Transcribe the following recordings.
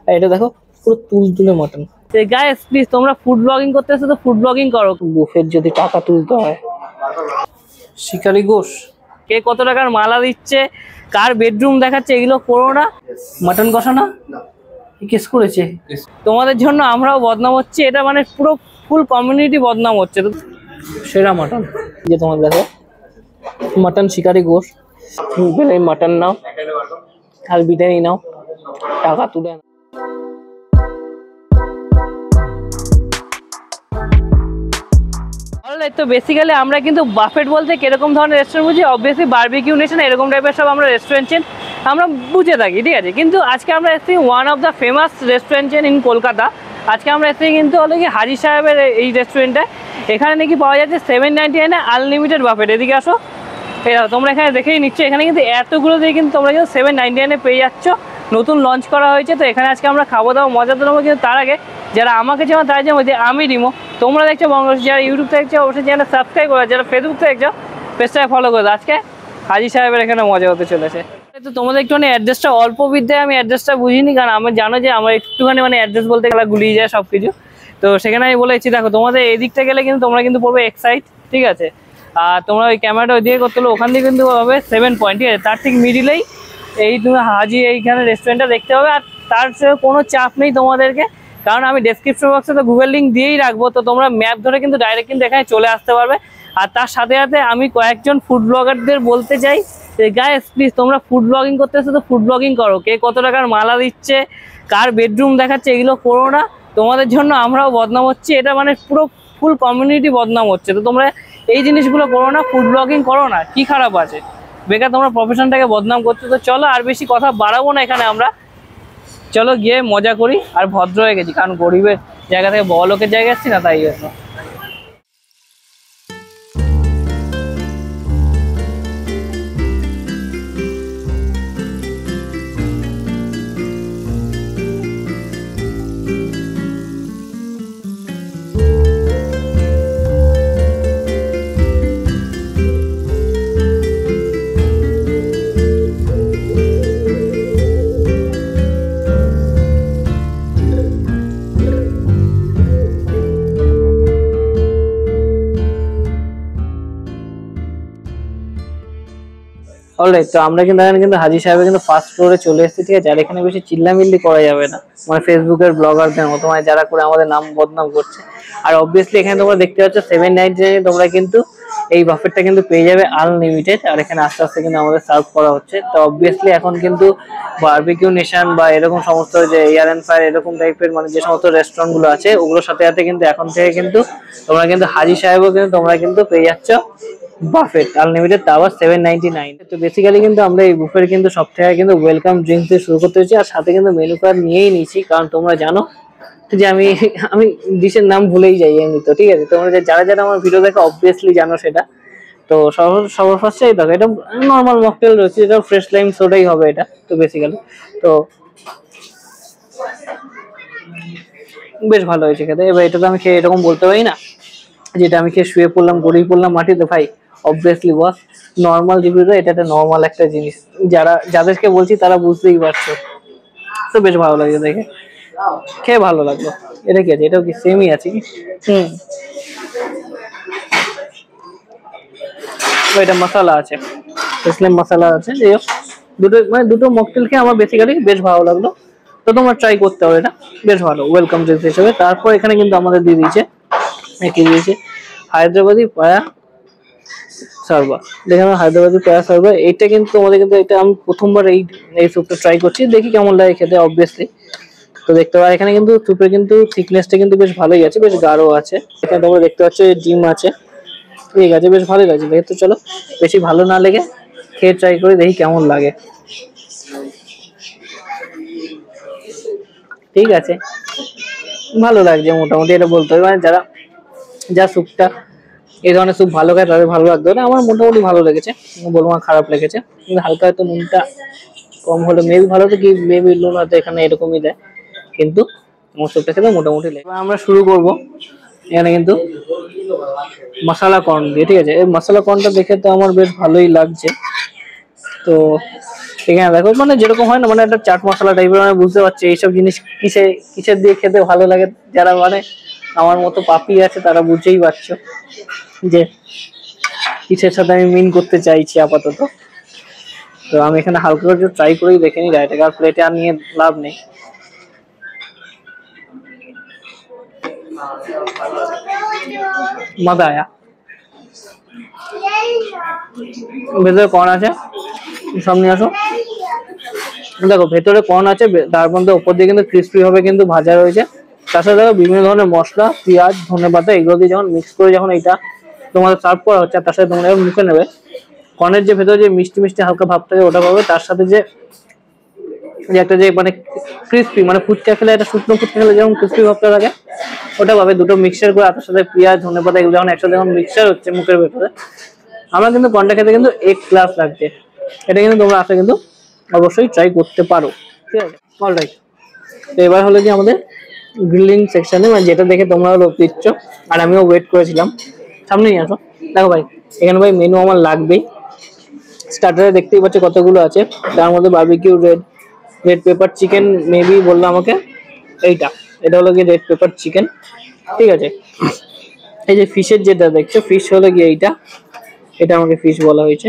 আর এটা দেখো পুরো তুলতুলে মাটন। গাইস প্লিজ তোমরা ফুড ব্লগিং করতেছো তো ফুড ব্লগিং করো, বুফের যদি টাকা তুলতে হয়। শিকারি গোশ কে কত টাকার মালা দিচ্ছে, কার বেডরুম দেখাচ্ছে, এগুলো করো না। মাটন কষা না কেস করেছে তোমাদের জন্য, আমরাও বদনাম হচ্ছে, এটা মানে পুরো ফুল কমিউনিটি বদনাম হচ্ছে। তো সেরা মাটন যে তোমার দেখো মাটন শিকারি গোশ, মাটন নাও আর বিরিয়ানি নাও, টাকা তুলে। তো বেসিক্যালি আমরা কিন্তু বাফেট বলতে কিরকম ধরনের রেস্টুরেন্ট বুঝি, অবভিয়াসলি বারবিকিউ নেশন এরকম টাইপের সব আমরা রেস্টুরেন্ট চেন আমরা বুঝে থাকি, ঠিক আছে। কিন্তু আজকে আমরা এসেছি one of the famous restaurant chain in Kolkata. আজকে আমরা এসেছি কিন্তু হলো কি হাজি সাহেবের এই রেস্টুরেন্টে। এখানে নাকি পাওয়া যাচ্ছে 799 আনলিমিটেড বাফেট। এদিকে আসো, তোমরা এখানে দেখেই নিচ্ছ, এখানে কিন্তু এতগুলো দিয়ে কিন্তু তোমরা কিন্তু 799 পেয়ে যাচ্ছ। নতুন লঞ্চ করা হয়েছে, তো এখানে আজকে আমরা খাবো দাওয়া মজা তো নেবো। কিন্তু তার আগে যারা আমাকে যেমন তারা যেমন আমি রিমো, তোমরা দেখছো বাংলাদেশ, যারা ইউটিউব থেকে দেখছো অবশ্যই চ্যানেলটা সাবস্ক্রাইব করে, যারা ফেসবুক থেকে দেখছো পেজটাকে ফলো করে। আজকে হাজি সাহেবের এখানে মজা হতে চলেছে। তো তোমাদের একটুখানি অ্যাড্রেসটা অল্প বিদ্যায় আমি অ্যাড্রেসটা বুঝিনি, কারণ আমি জানো যে আমার একটুখানি মানে অ্যাড্রেস বলতে গেলে গুলিয়ে যায় সব কিছু। তো সেখানে আমি বলেছি দেখো তোমাদের এই দিকটা গেলে কিন্তু তোমরা কিন্তু পড়বে এক্সাইট, ঠিক আছে। আর তোমরা ওই ক্যামেরাটা ওইদিকে করতে হলো, ওখান থেকে কিন্তু হবে 7 পয়েন্ট, ঠিক আছে। তার ঠিক মিডিলেই এই তুমি হাজি এইখানে রেস্টুরেন্টটা দেখতে হবে। আর তার কোনো চাপ নেই তোমাদেরকে, কারণ আমি ডেসক্রিপশন বক্সে তো গুগল লিঙ্ক দিয়েই রাখবো, তো তোমরা ম্যাপ ধরে কিন্তু ডাইরেক্ট কিন্তু এখানে চলে আসতে পারবে। আর তার সাথে সাথে আমি কয়েকজন ফুড ব্লগারদের বলতে চাই গাইস প্লিজ তোমরা ফুড ব্লগিং করতেছো তো ফুড ব্লগিং করো, কে কত টাকার মালা দিচ্ছে, কার বেডরুম দেখাচ্ছে, এগুলো করো না। তোমাদের জন্য আমরাও বদনাম হচ্ছে, এটা মানে পুরো ফুল কমিউনিটি বদনাম হচ্ছে। তো তোমরা এই জিনিসগুলো করো না, ফুড ব্লগিং করো না, কি খারাপ আছে, বেকার তোমরা প্রফেশনটাকে বদনাম করছো। তো চলো আর বেশি কথা বাড়াবো না এখানে আমরা, চলো গিয়ে মজা করি। আর ভদ্র হয়ে গেছি, কারণ গরিবের জায়গা থেকে বড় লোকের জায়গায় আসছি না, তাই জন্য। অলরাইট, তো আমরা কিন্তু এখানে কিন্তু হাজি সাহেবের কিন্তু ফার্স্ট ফ্লোরে চলে এসেছি, ঠিক আছে। আর এখানে বেশি চিল্লামিল্লি করা যাবে না, মানে ফেসবুকের ব্লগারদের মতো, মানে যারা করে আমাদের নাম বদনাম করছে। আর অবভিয়াসলি এখানে তোমরা দেখতে পাচ্ছ 799 তোমরা কিন্তু এই বাফেটটা কিন্তু পেয়ে যাবে আনলিমিটেড। আর এখানে আস্তে আস্তে কিন্তু আমাদের সার্ভ করা হচ্ছে। তো অবভিয়াসলি এখন কিন্তু বারবিকিউ নেশন বা এরকম সমস্ত যে এয়ার এন্ড ফায়ার এরকম টাইপের মানে যে সমস্ত রেস্টুরেন্ট গুলো আছে ওগুলোর সাথে সাথে কিন্তু এখন থেকে কিন্তু তোমরা কিন্তু হাজি সাহেবও কিন্তু তোমরা কিন্তু পেয়ে যাচ্ছ বাফেট আনলিমিটেড, তা আবার 799। তো বেসিক্যালি কিন্তু আমরা এই বুফের কিন্তু সব থেকে কিন্তু ওয়েলকাম ড্রিঙ্কস দিয়ে শুরু করতে হচ্ছে। আর সাথে কিন্তু মেনু কার্ড নিয়েই নিয়েছি, কারণ তোমরা জানো যে আমি ডিশের নাম ভুলেই যাই এমনি, তো ঠিক আছে। তোমরা যারা যারা আমার ভিডিও দেখো অবভিয়াসলি জানো সেটা। তো সবার ফার্স্টে দেখো এটা নর্মাল মকটেল রয়েছে, এটা ফ্রেশ লাইম সোডাই হবে এটা। তো বেসিক্যালি তো বেশ ভালো হয়েছে খেতে। এবার এটা তো আমি খেয়ে এরকম বলতে পারি না যেটা আমি খেয়ে শুয়ে পড়লাম গড়িয়ে পড়লাম মাটিতে, ভাই অবভিয়াসলি বস নর্মাল রিভিউটা এটা একটা নর্মাল একটা জিনিস, যাদেরকে বলছি তারা বুঝতেই পারছো। তো বেশ ভালো লাগে দেখে, খেয়ে ভালো লাগলো। এটা কি আছে, এটাও কি সেমই আছে কি? এটা মশলা আছে, ইসলাম মশলা আছে। যাই হোক দুটো মানে দুটো মকটেল খেয়ে আমার বেসিক্যালি বেশ ভালো লাগলো। তো তোমরা ট্রাই করতে হবে, এটা বেশ ভালো ওয়েলকাম ড্রিঙ্কস হিসেবে। তারপর এখানে কিন্তু আমাদের দিয়ে দিয়েছে হায়দ্রাবাদি পায়া সার্ভার। দেখেন হায়দ্রাবাদি পায়া সার্ভার, এইটা কিন্তু আমাদের কিন্তু এটা আমি প্রথমবার এই স্যুপটা ট্রাই করছি, দেখি কেমন লাগে খেতে অবভিয়াসলি। তো দেখতে পাচ্ছ এখানে কিন্তু স্যুপের কিন্তু থিকনেসটা কিন্তু বেশ ভালোই আছে, বেশ গাঢ় আছে। এখানে তোমরা দেখতে পাচ্ছ ডিম আছে, ঠিক আছে, বেশ ভালোই লাগছে দেখে। তো চলো বেশি ভালো না লেগে খেয়ে ট্রাই করে দেখি কেমন লাগে। ঠিক আছে, ভালো লাগছে মোটামুটি, এটা বলতে হবে। মানে যা স্যুপটা এই ধরনের স্যুপ ভালো খায় তাদের ভালো লাগবে না, আমার মোটামুটি ভালো লেগেছে, বলবো না খারাপ লেগেছে। কিন্তু হালকা হয়তো নুনটা কম হলো, মেবি ভালো তো কি মেবি নুন হয়তো এখানে এরকমই দেয়, কিন্তু আমার স্যুপটা খেতে মোটামুটি লেগে। আমরা শুরু করবো এখানে কিন্তু মশলা কর্ন দিয়ে, ঠিক আছে। এই মশলা কর্নটা দেখে তো আমার বেশ ভালোই লাগছে। তো এখানে দেখো মানে যেরকম হয় না, মানে একটা চাট মশলা টাইপের, মানে বুঝতে পারছি এইসব জিনিস কিসের দিয়ে খেতে ভালো লাগে। যারা মানে আমার মতো পাপি আছে তারা বুঝেই পারছো যে কিসের সাথে আমি মিন করতে চাইছি আপাতত। তো আমি এখানে হালকা করে ট্রাই করেই দেখে নিই ডাইরেক্ট, আর প্লেটে আর নিয়ে লাভ নেই। মজা আয়া। ভেতরে কর্ন আছে, সামনে আসো। দেখো ভেতরে কর্ন আছে, তার মধ্যে উপর দিয়ে কিন্তু ক্রিস্পি ভাবে কিন্তু ভাজা রয়েছে। তার সাথে দেখো বিভিন্ন ধরনের মশলা, পেঁয়াজ, ধনেপাতা এগুলো দিয়ে যখন মিক্স করে যখন এটা তোমাদের সার্ভ করা হচ্ছে, তার সাথে তোমরা মুখে নেবে, কর্নের যে ভেতরে যে মিষ্টি মিষ্টি হালকা ভাব থাকে ওটা পাবে। তার সাথে যে একটা যে মানে ক্রিস্পি, মানে ফুচকা খেলে একটা শুকনো ফুচকা খেলে যেমন ক্রিস্পি ভাবটা থাকে ওটা পাবে। দুটো মিক্সচার করে তার সাথে পেঁয়াজ, ধনেপাতা এগুলো যখন একসাথে যখন মিক্সচার হচ্ছে মুখের ভেতরে, আমরা কিন্তু কর্নটা খেতে কিন্তু এক ক্লাস লাগছে। এটা কিন্তু তোমরা আসলে কিন্তু অবশ্যই ট্রাই করতে পারো, ঠিক আছে। অলরাইট, তো এবার হলো কি আমাদের গ্রিলিং সেকশনে, মানে যেটা দেখে তোমরা লোভ দিচ্ছ আর আমিও ওয়েট করেছিলাম। সামনে নিয়ে আসো। দেখো ভাই এখানে ভাই মেনু আমার লাগবেই। স্টার্টারে দেখতেই পাচ্ছ কতগুলো আছে, তার মধ্যে barbecue red pepper chicken maybe বললো আমাকে। এটা হলো গিয়ে রেড পেপার চিকেন, ঠিক আছে। এই যে ফিশের যেটা দেখছো, ফিশ হলো গিয়ে এটা আমাকে ফিশ বলা হয়েছে।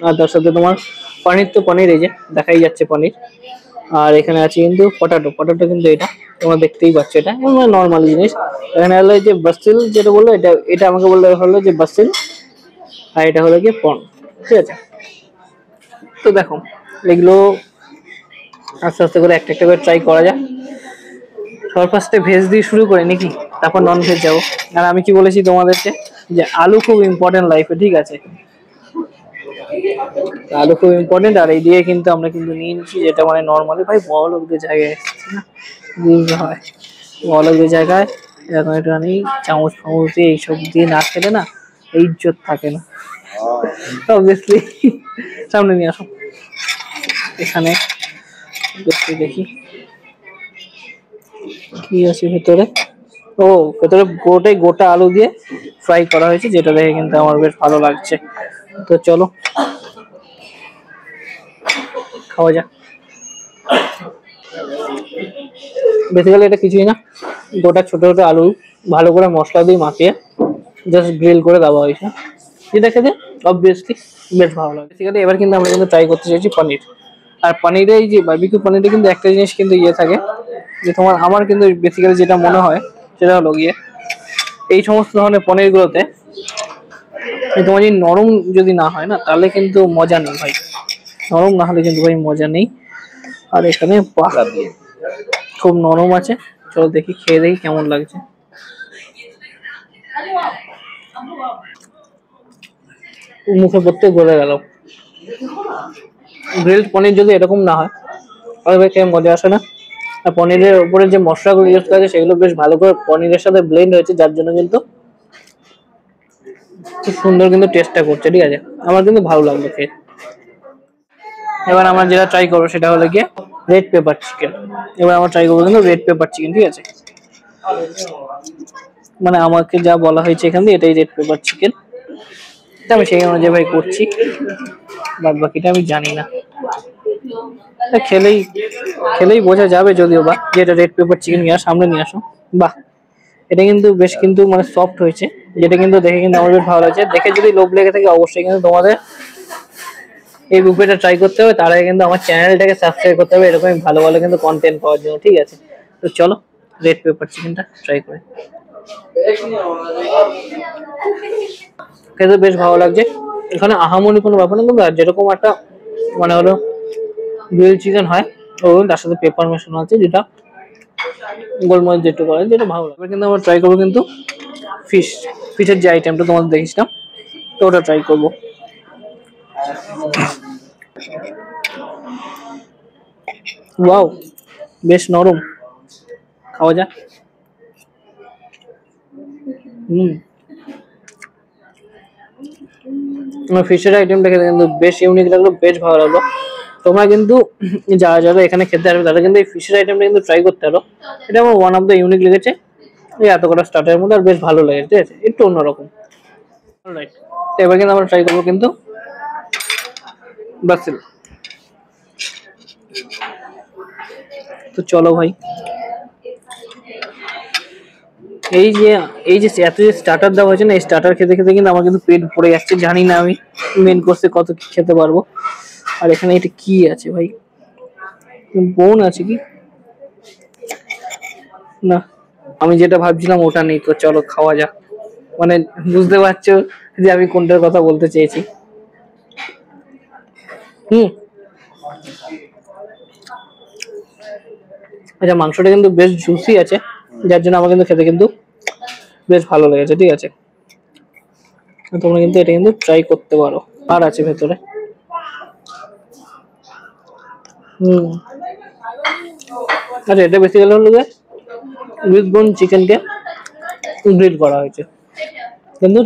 আর তার সাথে তোমার পনির, তো পনির এই যে দেখাই যাচ্ছে পনির। আর এখানে আছে কিন্তু পটাটো কিন্তু এটা তোমরা দেখতেই পাচ্ছ, এটা নর্মাল জিনিস। এখানে হলো যে বাসিল যেটা বললো, এটা আমাকে বললো হলো যে বাসিল, আর এটা হলো গিয়ে পন, ঠিক আছে। তো দেখো এগুলো আস্তে আস্তে করে একটা একটা করে ট্রাই করা যায়। সবার ফার্স্টে ভেজ দিয়ে শুরু করে নাকি, তারপর নন ভেজ যাবো। আর আমি কি বলেছি তোমাদেরকে যে আলু খুব ইম্পর্টেন্ট লাইফে, ঠিক আছে। আলু খুব ইম্পর্টেন্ট, আর এই দিয়ে কিন্তু আমরা কিন্তু নিয়ে নিচ্ছি যেটা মানে নর্মালি ভাই বড় লোকদের জায়গায় না বুঝতে হয়, বড় লোকদের জায়গায় এরকম একটুখানি চামচ ফামচ দিয়ে এইসব দিয়ে না খেলে না এই ইজ্জত থাকে না, অবভিয়াসলি। সামনে নিয়ে আসো। এখানে দেখি কি আছে ভেতরে। ও ভেতরে পুরোটাই গোটা আলু দিয়ে ফ্রাই করা হয়েছে, যেটা দেখে কিন্তু আমার বেশ ভালো লাগছে। তো চলো খাওয়া যাক। বেসিক্যালি এটা কিছুই না, গোটা ছোট ছোট আলু ভালো করে মশলা দিয়ে মাখিয়ে জাস্ট গ্রিল করে দেওয়া হয়েছে, যেটা খেতে অবভিয়াসলি বেশ ভালো লাগে। বেসিক্যালি এবার কিন্তু আমরা কিন্তু ট্রাই করতে চাইছি পনির। আর পনিরে এই যে বারবিকিউ পনিরে কিন্তু একটা জিনিস কিন্তু থাকে যে তোমার, আমার কিন্তু বেসিক্যালি যেটা মনে হয় সেটা হলো গিয়ে এই সমস্ত ধরনের পনিরগুলোতে তোমার যদি নরম যদি না হয় না তাহলে কিন্তু মজা নেই ভাই, নরম না হলে কিন্তু ভাই মজা নেই। আর এখানে খুব নরম আছে, চলো দেখি খেয়ে দেখি কেমন লাগছে। মুখে পড়তে গলে গেল। গ্রিলড পনির যদি এরকম না হয় তাহলে ভাই খেয়ে মজা আসে না। আর পনিরের উপরে যে মশলাগুলো ইউজ করা আছে সেগুলো বেশ ভালো করে পনিরের সাথে ব্লেন্ড হয়েছে, যার জন্য কিন্তু খুব সুন্দর কিন্তু টেস্টটা করছে, ঠিক আছে। আমার কিন্তু ভালো লাগলো খেয়ে। এবার আমরা যেটা ট্রাই করবো সেটা হলো গিয়ে রেড পেপার চিকেন। এবার আমরা ট্রাই করবো কিন্তু রেড পেপার চিকেন, ঠিক আছে। মানে আমাকে যা বলা হয়েছে এখান দিয়ে এটাই রেড পেপার চিকেন, আমি সেই অনুযায়ী ভাই করছি, বাদ বাকিটা আমি জানি না। খেলেই বোঝা যাবে যদিও বা, যে এটা রেড পেপার চিকেন। নিয়ে সামনে নিয়ে আসো। বাহ, এটা কিন্তু বেশ কিন্তু মানে সফট হয়েছে, যেটা কিন্তু দেখে কিন্তু আমার বেশ ভালো লাগছে। দেখে যদি লোভ লেগে থাকে অবশ্যই কিন্তু তোমাদের এই বুফেটা ট্রাই করতে হবে, তার আগে কিন্তু আমার চ্যানেলটাকে সাবস্ক্রাইব করতে হবে এরকম ভালো ভালো কিন্তু কন্টেন্ট পাওয়ার জন্য, ঠিক আছে। তো চলো রেড পেপার চিকেনটা ট্রাই করে। খেতে বেশ ভালো লাগছে, এখানে আহামরি কোনো ব্যাপার না, কিন্তু যেরকম একটা মানে হলো গ্রিল চিকেন হয় ওরকম, তার সাথে পেপার মেশানো আছে, যেটা গোলমরিচ যেটু করে, যেটা ভালো লাগে। কিন্তু আমরা ট্রাই করবো কিন্তু ফিশের যে আইটেমটা তোমাদের দেখেছিলাম, তো ওটা ট্রাই করবো। ওয়াও, বেশ নরম, খাওয়া যাক। আমার ফিশের আইটেমটা খেতে কিন্তু বেশ ইউনিক লাগলো, বেশ ভালো লাগলো। তোমরা কিন্তু যারা যারা এখানে খেতে আসবে তারা কিন্তু এই ফিশের আইটেমটা কিন্তু ট্রাই করতে পারো। এটা আমার ওয়ান অফ দ্য ইউনিক লেগেছে এই এত কটা স্টার্টারের মধ্যে, আর বেশ ভালো লেগেছে, ঠিক আছে, একটু অন্যরকম। অলরাইট, তো এবার কিন্তু আমরা ট্রাই করবো কিন্তু বাসিল। তো চলো ভাই, এই যে এত যে স্টার্টার দেওয়া হয়েছে না, এই স্টার্টার খেতে খেতে কিন্তু আমার কিন্তু পেট ভরে যাচ্ছে। জানি না আমি মেন কোর্সে কত কি খেতে পারবো। আর এখানে এটা কি আছে ভাই, বোন আছে কি না, আমি যেটা ভাবছিলাম ওটা নেই। তো চলো খাওয়া যাক। মানে বুঝতে পারছো যে আমি কোনটার কথা বলতে চেয়েছি। হুম, আচ্ছা মাংসটা কিন্তু বেশ জুসি আছে, যার জন্য আমার কিন্তু খেতে কিন্তু বেশ ভালো লেগেছে। ঠিক আছে, তোমরা কিন্তু এটা কিন্তু ট্রাই করতে পারো। আর আছে ভেতরে। হুম, আচ্ছা এটা বেসিক্যালি হলো যে উইথ বোন চিকেনকে গ্রিল করা হয়েছে, কিন্তু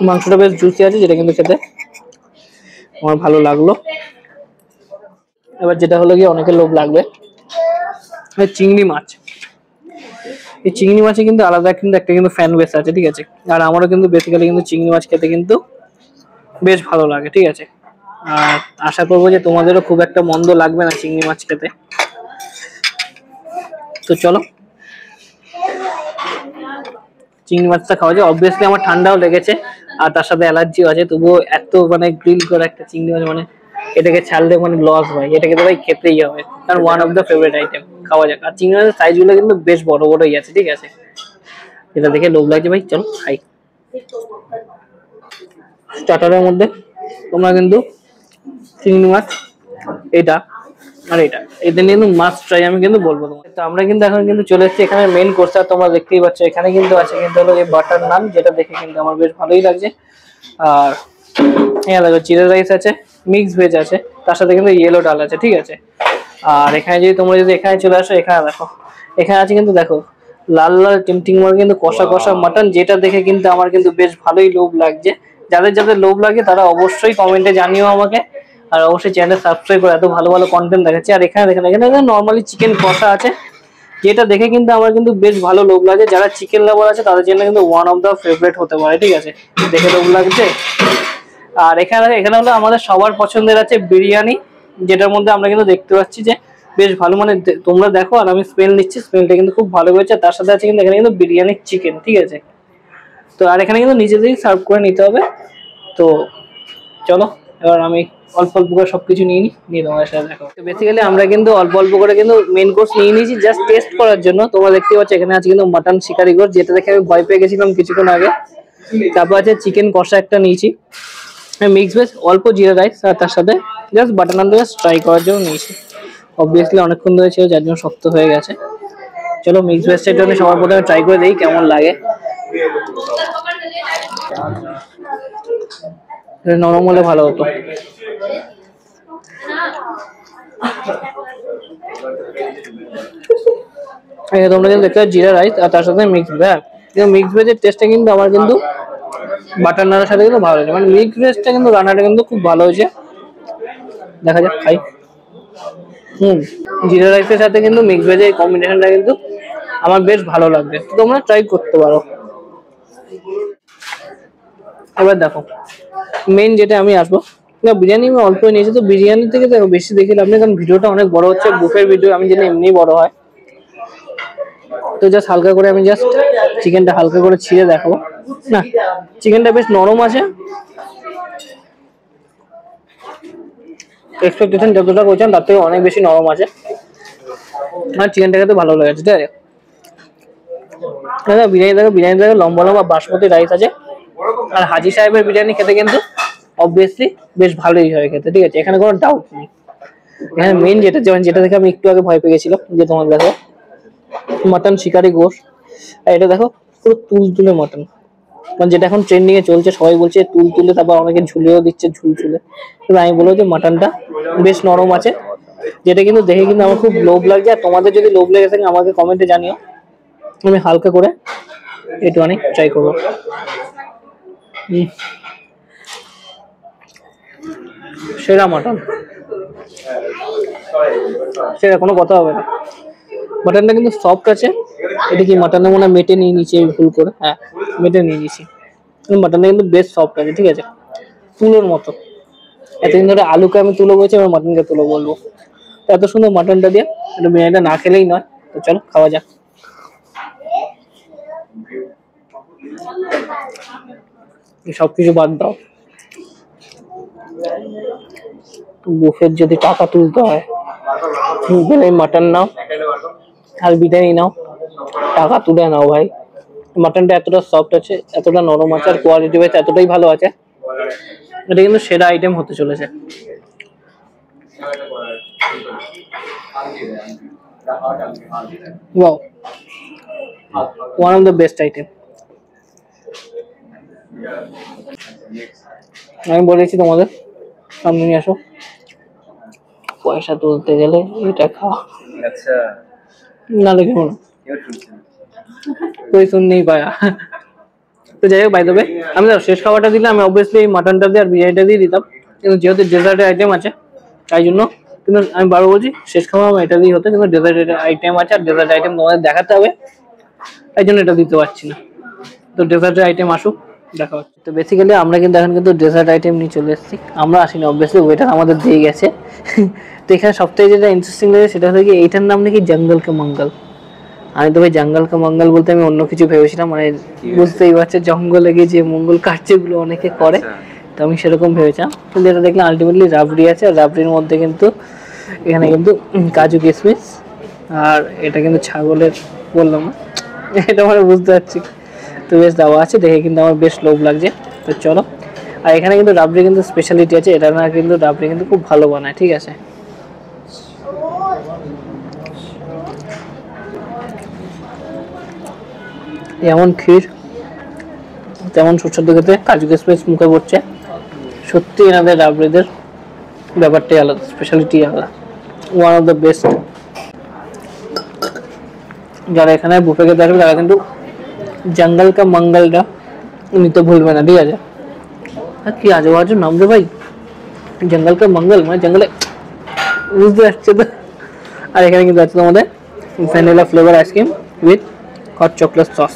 মাংসটা বেশ জুসি আছে, যেটা কিন্তু খেতে আমার ভালো লাগলো। এবার যেটা হলো গিয়ে অনেকের লোভ লাগবে, চিংড়ি মাছ। এই চিংড়ি মাছে কিন্তু আলাদা কিন্তু একটা কিন্তু ফ্যান বেস আছে। ঠিক আছে, আর আমারও কিন্তু বেসিক্যালি কিন্তু চিংড়ি মাছ খেতে কিন্তু বেশ ভালো লাগে। ঠিক আছে, আর আশা করবো যে তোমাদেরও খুব একটা মন্দ লাগবে না চিংড়ি মাছ খেতে। তো চলো চিংড়ি মাছটা খাওয়া যায়। অবভিয়াসলি আমার ঠান্ডাও লেগেছে আর তার সাথে অ্যালার্জিও আছে, তবুও এত মানে গ্রিল করা একটা চিংড়ি মাছ, মানে এটাকে ছাড়লে মানে লস ভাই, এটাকে তো ভাই খেতেই হবে, কারণ one of the favourite item. খাওয়া যাক। আর চিংড়ি মাছের সাইজ গুলো কিন্তু বেশ বড় বড়ই আছে। ঠিক আছে, এটা দেখে লোভ লাগছে ভাই, চলো খাই। স্টার্টারের মধ্যে তোমরা কিন্তু চিংড়ি মাছ এটা আর এটা কিন্তু মাস্ট ট্রাই আমি কিন্তু বলবো তোমাকে। তো আমরা কিন্তু এখন কিন্তু চলে এসেছি এখানে মেইন কোর্স, আর তোমরা দেখতেই পাচ্ছ এখানে কিন্তু আছে কিন্তু হলো এই বাটার নান, যেটা দেখে কিন্তু আমার বেশ ভালোই লাগছে। আর হ্যাঁ দেখো জিরা রাইস আছে, মিক্স ভেজ আছে, তার সাথে কিন্তু ইয়েলো ডাল আছে। ঠিক আছে, আর এখানে যদি তোমরা যদি এখানে চলে আসো, এখানে দেখো এখানে আছে কিন্তু দেখো লাল লাল টিমটিং মার কিন্তু কষা কষা মাটন, যেটা দেখে কিন্তু আমার কিন্তু বেশ ভালোই লোভ লাগছে। যাদের যাদের লোভ লাগে তারা অবশ্যই কমেন্টে জানিও আমাকে, আর অবশ্যই চ্যানেল সাবস্ক্রাইব করে, এত ভালো ভালো কন্টেন্ট দেখাচ্ছে। আর এখানে দেখেন এখানে নর্মালি চিকেন কষা আছে, যেটা দেখে কিন্তু আমার কিন্তু বেশ ভালো লোভ লাগে। যারা চিকেন লাভার আছে তাদের জন্য কিন্তু ওয়ান অফ দ্য ফেভারিট হতে পারে। ঠিক আছে, দেখে লোভ লাগছে। আর এখানে এখানে হলো আমাদের সবার পছন্দের আছে বিরিয়ানি, যেটার মধ্যে আমরা কিন্তু দেখতে পাচ্ছি যে বেশ ভালো, মানে তোমরা দেখো আর আমি স্মেল নিচ্ছি, স্মেলটা কিন্তু খুব ভালো হয়েছে। তার সাথে আছে কিন্তু এখানে কিন্তু বিরিয়ানির চিকেন। ঠিক আছে, তো আর এখানে কিন্তু নিজেদেরই সার্ভ করে নিতে হবে। তো চলো এবার আমি অল্প অল্প করে সবকিছু নিয়ে তোমাদের সাথে দেখো। তো বেসিক্যালি আমরা কিন্তু অল্প অল্প করে কিন্তু মেন কোর্স নিয়ে নিয়েছি জাস্ট টেস্ট করার জন্য। তোমরা দেখতে পাচ্ছ এখানে আছে কিন্তু মাটন শিকারি গোশ, যেটা দেখে আমি ভয় পেয়ে গেছিলাম কিছুক্ষণ আগে। তারপর আছে চিকেন কষা একটা নিয়েছি, মিক্স ভেজ, অল্প জিরা রাইস, আর তার সাথে জাস্ট বাটার নান জাস্ট ট্রাই করার জন্য নিয়েছি। অবভিয়াসলি অনেকক্ষণ ধরে ছিল যার জন্য শক্ত হয়ে গেছে। চলো মিক্স ভেজটার জন্য সবার প্রথমে ট্রাই করে দিই কেমন লাগে। নরম হলে ভালো হতো। তোমরা কিন্তু দেখতে জিরা রাইস আর তার সাথে মিক্স ভেজ। হ্যাঁ, কিন্তু মিক্স ভেজের টেস্টটা কিন্তু আমার কিন্তু বাটার নানের সাথে কিন্তু ভালো হয়েছে, মানে মিক্স ভেজটা কিন্তু রান্নাটা কিন্তু খুব ভালো হয়েছে। দেখা যাক খাই। জিরা রাইসের সাথে কিন্তু মিক্স ভেজের কম্বিনেশনটা কিন্তু আমার বেশ ভালো লাগবে, তোমরা ট্রাই করতে পারো। এবার দেখো মেন যেটা আমি আসবো, না বিরিয়ানি আমি অল্প নিয়েছি, তো বিরিয়ানি থেকে দেখো বেশি দেখে লাভ নেই, কারণ ভিডিওটা অনেক বড় হচ্ছে। বুফের ভিডিও আমি জানি এমনি বড় হয়, তো জাস্ট হালকা করে আমি জাস্ট চিকেনটা হালকা করে ছিঁড়ে দেখো। না চিকেনটা বেশ নরম আছে, এক্সপেকটেশন যতটা করছেন তার থেকে অনেক বেশি নরম আছে, আর চিকেনটা খেতে ভালো লেগেছে। ঠিক আছে, বিরিয়ানি দেখো লম্বা লম্বা বাসমতি রাইস আছে। আর হাজি সাহেবের বিরিয়ানি খেতে কিন্তু অবভিয়াসলি বেশ ভালোই হয় খেতে। ঠিক আছে, এখানে কোনো ডাউট নেই। এখানে মেন যেটা দেখে আমি একটু আগে ভয় পেয়ে গেছিলাম, যে তোমার দেখো মাটন শিকারি গোশ, আর এটা দেখো পুরো তুলতুলে মাটন, মানে যেটা এখন ট্রেন্ডিং এ চলছে, সবাই বলছে তুলতুলে, তারপর অনেকে ঝুলিয়েও দিচ্ছে ঝুলঝুলে। কিন্তু আমি বলবো যে মাটনটা বেশ নরম আছে, যেটা কিন্তু দেখে কিন্তু আমার খুব লোভ লাগছে। আর তোমাদের যদি লোভ লেগে থাকে আমাকে কমেন্টে জানিও, আমি হালকা করে একটু অনেক ট্রাই করবো। সেরা মাটন, সেটা কোনো কথা হবে না। মাটনটা কিন্তু সফট আছে। এটা কি মাটনের মনে মেটে নিয়ে নিয়েছি আমি ভুল করে, হ্যাঁ মেটে নিয়ে নিয়েছি। মাটনটা কিন্তু বেশ সফট আছে। ঠিক আছে, তুলোর মতো। এতদিন ধরে আলুকে আমি তুলো বলছি, এবার মাটনকে তুলো বলবো। এত সুন্দর মাটনটা দিয়ে একটু বিরিয়ানিটা না খেলেই নয়। তো চলো খাওয়া যাক। সবকিছু বাদ দাও, বুফের যদি টাকা তুলতে হয় মাটন নাও আর বিরিয়ানি নাও, টাকা তুলে নাও ভাই। মাটনটা এতটা সফট আছে, এতটা নরম আছে, আর কোয়ালিটি ওয়াইজ এতটাই ভালো আছে, এটা কিন্তু সেরা আইটেম হতে চলেছে। Wow, one of the best item. আমি বলেছি তোমাদের সামনে নিয়ে আসো, পয়সা তুলতে গেলে এটা খাওয়া। আচ্ছা, না লেগে না कोई सुन नहीं पाया। তো যাই হোক, বাই দ্য ওয়ে আমি শেষ খাবারটা দিলে আমি অবভিয়াসলি এই মাটনটা দিয়ে আর বিরিয়ানিটা দিয়ে দিতাম, কিন্তু যেহেতু ডেজার্টের আইটেম আছে তাই জন্য, কিন্তু আমি বারবার বলছি শেষ খাবার আমার এটা দিয়ে হতো, কিন্তু ডেজার্টের আইটেম আছে আর ডেজার্ট আইটেম তোমাদের দেখাতে হবে, তাই জন্য এটা দিতে পারছি না। তো ডেজার্টের আইটেম আসুক, দেখা হচ্ছে। তো বেসিক্যালি আমরা কিন্তু এখন কিন্তু ডেজার্ট আইটেম নিয়ে চলে এসেছি, আমরা আসিনি অবভিয়াসলি, ওয়েটার আমাদের দিয়ে গেছে। তো এখানে সবথেকে যেটা ইন্টারেস্টিং লাগে সেটা হলো কি এইটার নাম নাকি জঙ্গল কে মঙ্গল। আমি তো ভাই জঙ্গল কা মঙ্গল বলতে আমি অন্য কিছু ভেবেছিলাম, মানে বুঝতেই পারছে জঙ্গলে গিয়ে যে মঙ্গল কার্যগুলো অনেকে করে, তো আমি সেরকম ভেবেছিলাম। কিন্তু এটা দেখলাম আলটিমেটলি রাবড়ি আছে, আর রাবড়ির মধ্যে কিন্তু এখানে কিন্তু কাজু কিশমিশ, আর এটা কিন্তু ছাগলের বললাম না, এটা আমরা বুঝতে পারছি। তো বেশ দেওয়া আছে, দেখে কিন্তু আমার বেশ লোভ লাগছে। তো চলো, আর এখানে কিন্তু রাবড়ি কিন্তু স্পেশালিটি আছে, এটা না কিন্তু রাবড়ি কিন্তু খুব ভালো বানায়, ঠিক আছে। যেমন ক্ষীর তেমন সুস্বাদু খেতে, কাজু কিশমিশ মুখে পড়ছে, সত্যি এনাদের রাবড়িদের ব্যাপারটাই আলাদা, স্পেশালিটি আলাদা, ওয়ান অফ দ্য বেস্ট। যারা এখানে বুফে খেতে আসবে তারা কিন্তু জঙ্গল কা মঙ্গলটা নিতে ভুলবে না, ঠিক আছে। আর কি আজব আজব নাম রে ভাই, জঙ্গল কা মঙ্গল মানে জঙ্গলে, বুঝতে পারছো তো। আর এখানে কিন্তু আছে তোমাদের vanilla flavour ice cream with hot chocolate sauce,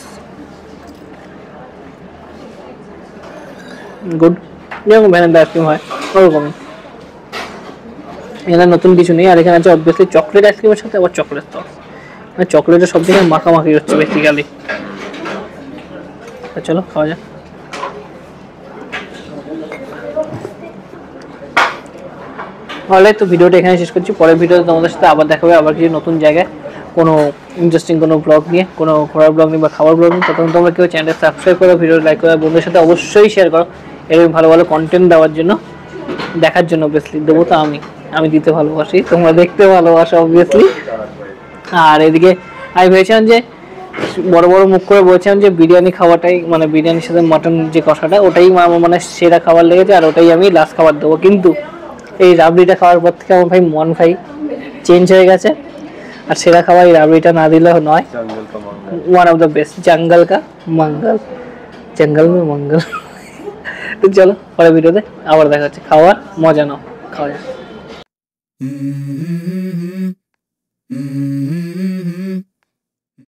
good. যেরকম ভ্যানিলা আইসক্রিম হয় ওরকমই, এখানে নতুন কিছু নেই। আর এখানে আছে অবভিয়াসলি চকলেট আইসক্রিমের সাথে আবার চকলেট সস, মানে চকলেটের সব জায়গায় মাখামাখি হচ্ছে বেসিক্যালি। চলো খাওয়া যাক। অলরাইট, তো ভিডিওটা এখানে শেষ করছি, পরের ভিডিওতে তোমাদের সাথে আবার দেখা হবে আবার কিছু নতুন জায়গায়, কোনো ইন্টারেস্টিং কোনো ব্লগ নিয়ে, কোনো ঘোরার ব্লগ নিয়ে বা খাবার ব্লগ নিয়ে। তখন তোমরা কেউ চ্যানেল সাবস্ক্রাইব করো, ভিডিও লাইক করো, বন্ধুদের সাথে অবশ্যই শেয়ার করো, এরকম ভালো ভালো কন্টেন্ট দেওয়ার জন্য, দেখার জন্য। অবভিয়াসলি দেবো তো আমি দিতে ভালোবাসি, তোমরা দেখতে ভালোবাসো অবভিয়াসলি। আর এদিকে আমি ভেবেছিলাম যে বড় বড় মুখ করে বলছিলাম যে বিরিয়ানি খাওয়াটাই, মানে বিরিয়ানির সাথে মাটন যে কষাটা, ওটাই আমার মানে সেরা খাবার লেগেছে, আর ওটাই আমি লাস্ট খাবার দেবো। কিন্তু এই রাবড়িটা খাওয়ার পর থেকে আমার ভাই মন ভাই চেঞ্জ হয়ে গেছে, আর সেরা খাবার এই রাবড়িটা না দিলেও নয়, ওয়ান অফ দ্য বেস্ট, জঙ্গল কা মঙ্গল, জঙ্গল মে মঙ্গল। তো চলো পরের ভিডিওতে আবার দেখা হচ্ছে, খাওয়ার মজা নাও, খাওয়া যায়।